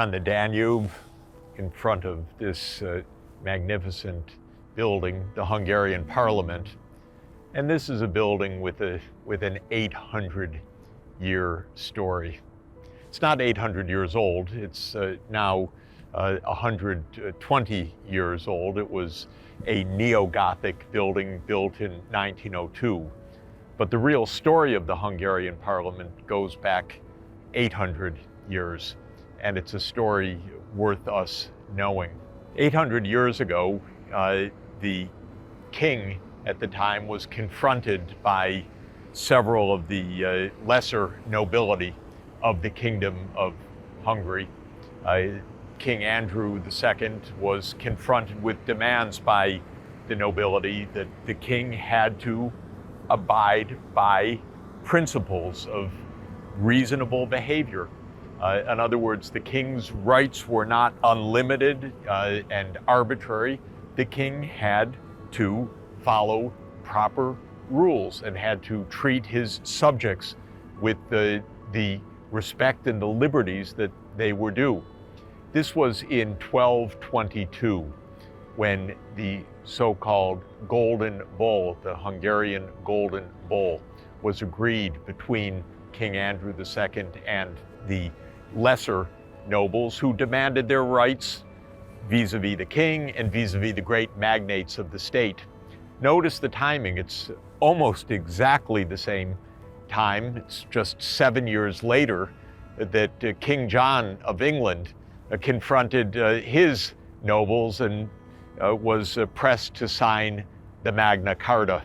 on the Danube in front of this magnificent building, the Hungarian Parliament. And this is a building with an 800-year story. It's not 800 years old. It's now 120 years old. It was a neo-Gothic building built in 1902. But the real story of the Hungarian Parliament goes back 800 years, and it's a story worth us knowing. 800 years ago, the king at the time was confronted by several of the lesser nobility of the Kingdom of Hungary. King Andrew II was confronted with demands by the nobility that the king had to abide by principles of reasonable behavior. In other words, the king's rights were not unlimited and arbitrary. The king had to follow proper rules and had to treat his subjects with the respect and the liberties that they were due. This was in 1222, when the so-called Golden Bull, the Hungarian Golden Bull, was agreed between King Andrew II and the lesser nobles who demanded their rights vis-a-vis the king and vis-a-vis the great magnates of the state. Notice the timing. It's almost exactly the same time. It's just 7 years later that King John of England confronted his nobles and was pressed to sign the Magna Carta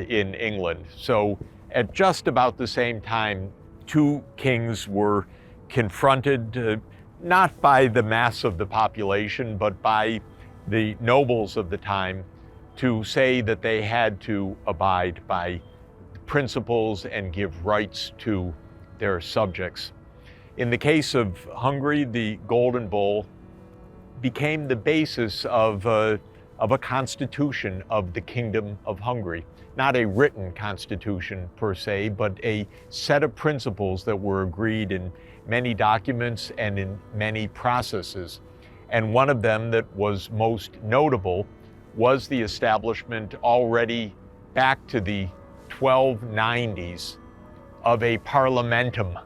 in England. So at just about the same time, two kings were confronted, not by the mass of the population, but by the nobles of the time, to say that they had to abide by principles and give rights to their subjects. In the case of Hungary, the Golden Bull became the basis of a constitution of the Kingdom of Hungary. Not a written constitution per se, but a set of principles that were agreed in many documents and in many processes. And one of them that was most notable was the establishment already back to the 1290s of a parliamentum,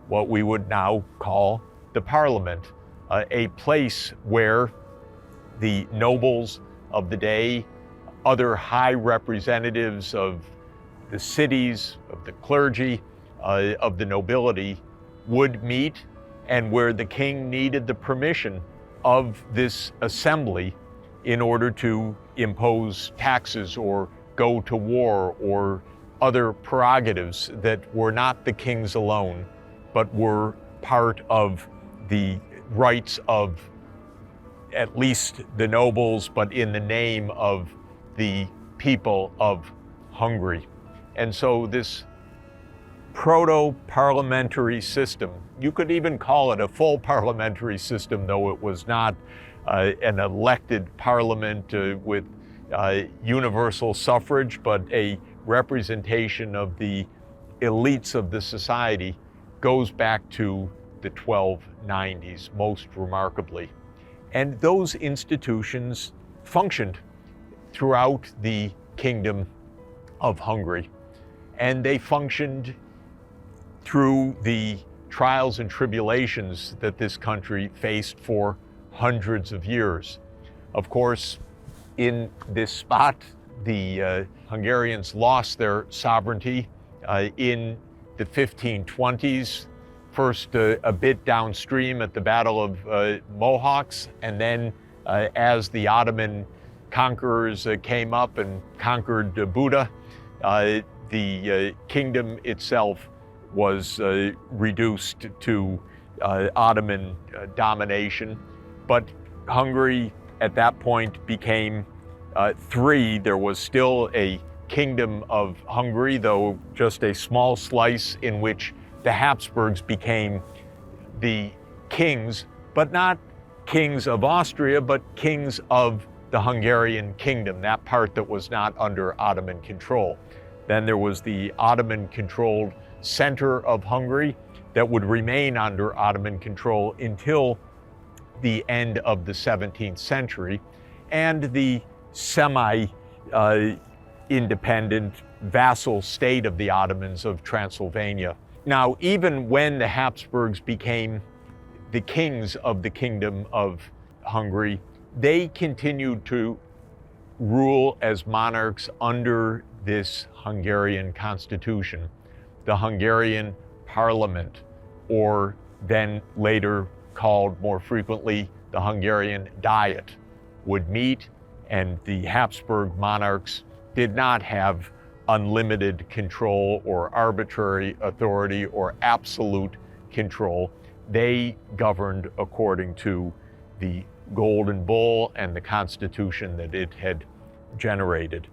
what we would now call the parliament, a place where the nobles of the day, other high representatives of the cities, of the clergy, of the nobility would meet, and where the king needed the permission of this assembly in order to impose taxes or go to war or other prerogatives that were not the king's alone, but were part of the rights of at least the nobles, but in the name of the people of Hungary. And so this proto-parliamentary system, you could even call it a full parliamentary system, though it was not an elected parliament with universal suffrage, but a representation of the elites of the society, goes back to the 1290s, most remarkably. And those institutions functioned throughout the Kingdom of Hungary. And they functioned through the trials and tribulations that this country faced for hundreds of years. Of course, in this spot, the Hungarians lost their sovereignty in the 1520s, first a bit downstream at the Battle of Mohawks, and then as the Ottoman conquerors came up and conquered Buda, the kingdom itself was reduced to Ottoman domination. But Hungary at that point became three. There was still a Kingdom of Hungary, though just a small slice in which the Habsburgs became the kings, but not kings of Austria, but kings of the Hungarian kingdom, that part that was not under Ottoman control. Then there was the Ottoman-controlled center of Hungary that would remain under Ottoman control until the end of the 17th century, and the semi-independent vassal state of the Ottomans of Transylvania. Now, even when the Habsburgs became the kings of the Kingdom of Hungary, they continued to rule as monarchs under this Hungarian constitution. The Hungarian parliament, or then later called more frequently the Hungarian Diet, would meet, and the Habsburg monarchs did not have unlimited control or arbitrary authority or absolute control. They governed according to the Golden Bull and the constitution that it had generated.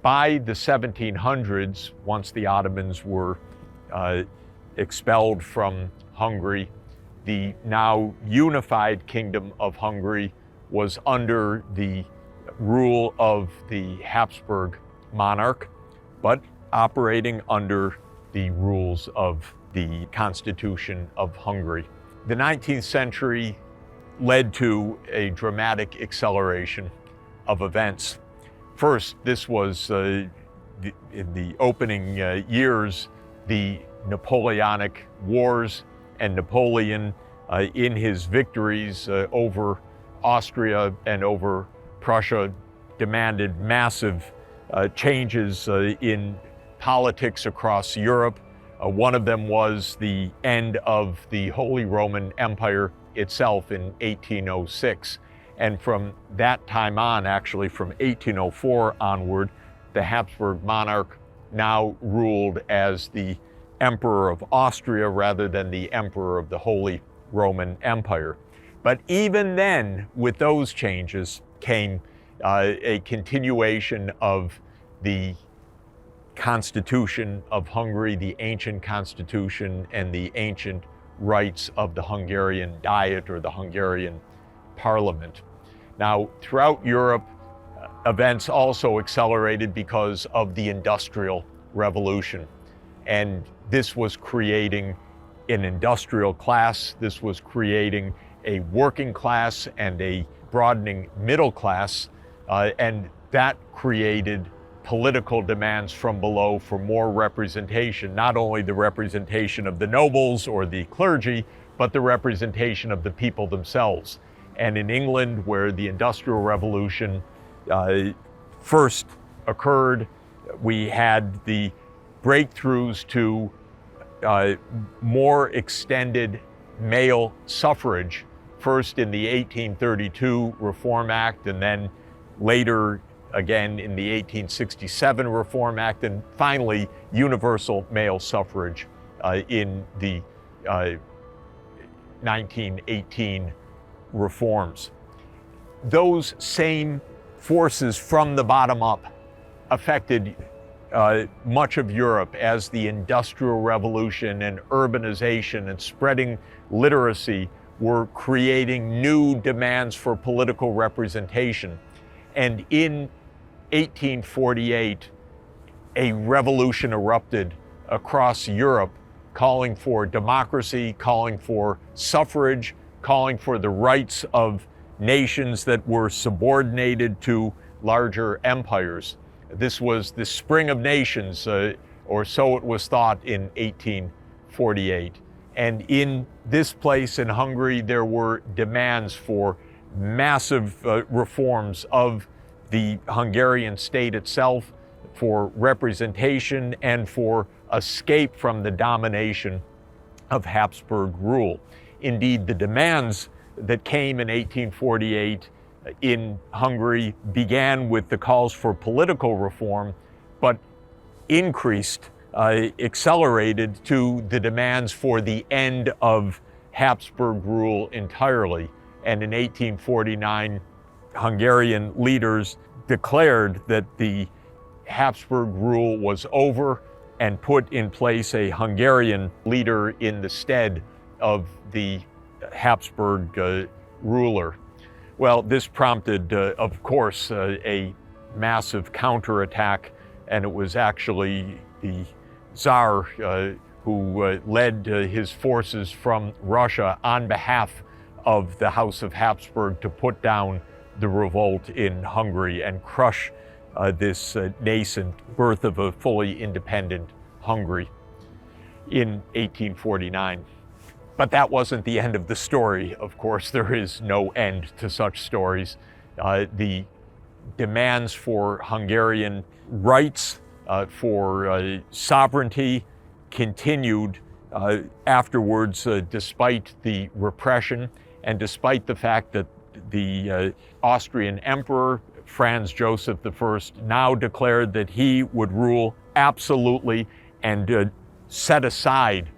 By the 1700s, once the Ottomans were expelled from Hungary, the now unified Kingdom of Hungary was under the rule of the Habsburg monarch, but operating under the rules of the Constitution of Hungary. The 19th century led to a dramatic acceleration of events. First, this was in the opening years, the Napoleonic Wars, and Napoleon in his victories over Austria and over Prussia demanded massive changes in politics across Europe. One of them was the end of the Holy Roman Empire itself in 1806. And from that time on, actually from 1804 onward, the Habsburg monarch now ruled as the Emperor of Austria rather than the Emperor of the Holy Roman Empire. But even then, with those changes came a continuation of the Constitution of Hungary, the ancient constitution, and the ancient rights of the Hungarian Diet or the Hungarian Parliament. Now, throughout Europe, events also accelerated because of the Industrial Revolution. And this was creating an industrial class, this was creating a working class and a broadening middle class, and that created political demands from below for more representation, not only the representation of the nobles or the clergy, but the representation of the people themselves. And in England, where the Industrial Revolution first occurred, we had the breakthroughs to more extended male suffrage, first in the 1832 Reform Act, and then later again in the 1867 Reform Act, and finally universal male suffrage in the 1918 reforms. Those same forces from the bottom up affected much of Europe as the Industrial Revolution and urbanization and spreading literacy were creating new demands for political representation. And in 1848, a revolution erupted across Europe, calling for democracy, calling for suffrage, calling for the rights of nations that were subordinated to larger empires. This was the spring of nations, or so it was thought in 1848. And in this place in Hungary, there were demands for massive reforms of the Hungarian state itself, for representation and for escape from the domination of Habsburg rule. Indeed, the demands that came in 1848 in Hungary began with the calls for political reform, but increased, accelerated to the demands for the end of Habsburg rule entirely. And in 1849, Hungarian leaders declared that the Habsburg rule was over and put in place a Hungarian leader in the stead of the Habsburg ruler. Well, this prompted, of course, a massive counterattack, and it was actually the Tsar who led his forces from Russia on behalf of the House of Habsburg to put down the revolt in Hungary and crush this nascent birth of a fully independent Hungary in 1849. But that wasn't the end of the story. Of course, there is no end to such stories. The demands for Hungarian rights, for sovereignty, continued afterwards, despite the repression and despite the fact that the Austrian Emperor, Franz Joseph I, now declared that he would rule absolutely and set aside,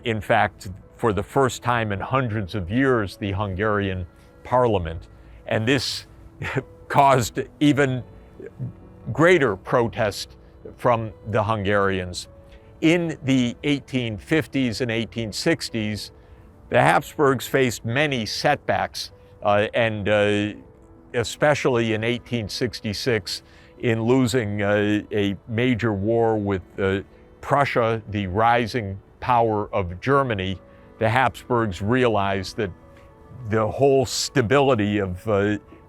in fact, for the first time in hundreds of years, the Hungarian parliament. And this caused even greater protest from the Hungarians. In the 1850s and 1860s, the Habsburgs faced many setbacks, and especially in 1866, in losing a major war with Prussia, the rising power of Germany. The Habsburgs realized that the whole stability of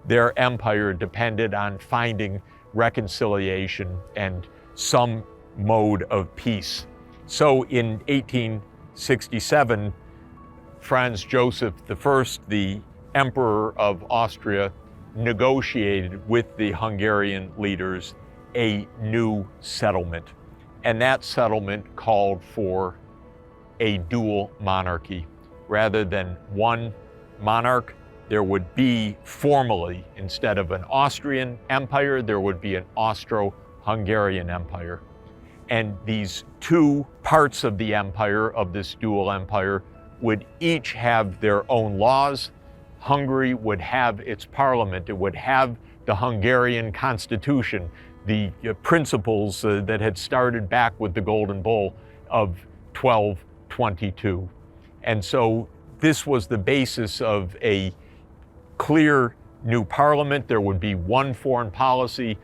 their empire depended on finding reconciliation and some mode of peace. So in 1867, Franz Joseph I, the Emperor of Austria, negotiated with the Hungarian leaders a new settlement. And that settlement called for a dual monarchy. Rather than one monarch, there would be formally, instead of an Austrian empire, there would be an Austro-Hungarian empire. And these two parts of the empire, of this dual empire, would each have their own laws. Hungary would have its parliament. It would have the Hungarian constitution, the principles that had started back with the Golden Bull of 1222. And so this was the basis of a clear new parliament. There would be one foreign policy,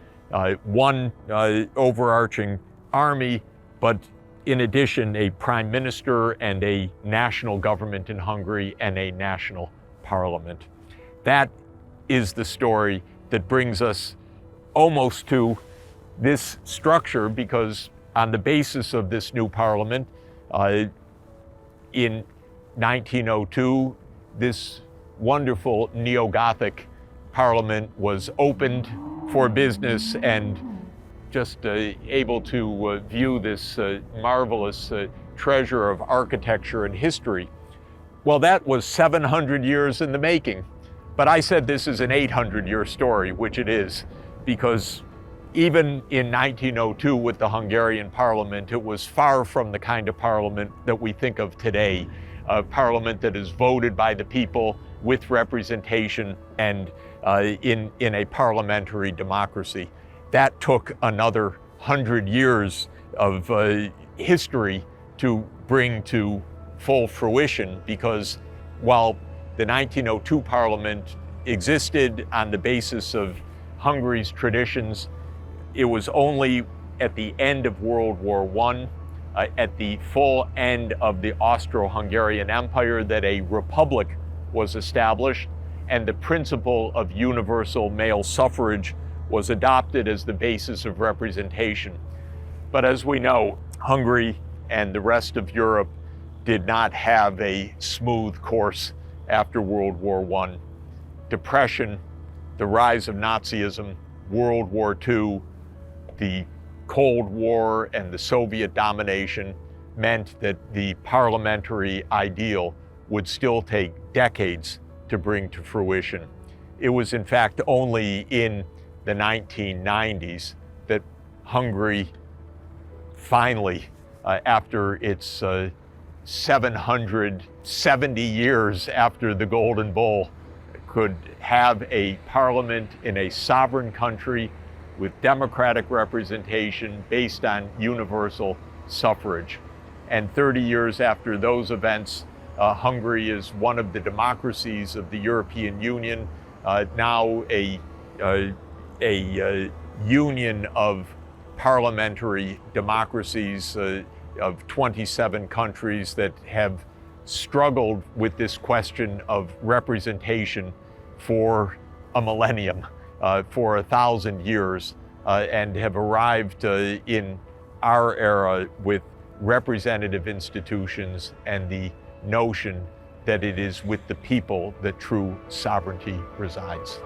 one overarching army, but in addition, a prime minister and a national government in Hungary and a national parliament. That is the story that brings us almost to this structure, because on the basis of this new parliament, in 1902, this wonderful neo-Gothic parliament was opened for business and just able to view this marvelous treasure of architecture and history. Well, that was 700 years in the making. But I said this is an 800-year story, which it is, because even in 1902 with the Hungarian parliament, it was far from the kind of parliament that we think of today, a parliament that is voted by the people with representation and in a parliamentary democracy. That took another 100 years of history to bring to full fruition, because while the 1902 parliament existed on the basis of Hungary's traditions, it was only at the end of World War I, at the full end of the Austro-Hungarian Empire, that a republic was established, and the principle of universal male suffrage was adopted as the basis of representation. But as we know, Hungary and the rest of Europe did not have a smooth course after World War I. Depression, the rise of Nazism, World War II, the Cold War and the Soviet domination meant that the parliamentary ideal would still take decades to bring to fruition. It was in fact only in the 1990s that Hungary finally, after its 770 years after the Golden Bull, could have a parliament in a sovereign country with democratic representation based on universal suffrage. And 30 years after those events, Hungary is one of the democracies of the European Union, now a union of parliamentary democracies of 27 countries that have struggled with this question of representation for a millennium, for 1,000 years, and have arrived in our era with representative institutions and the notion that it is with the people that true sovereignty resides.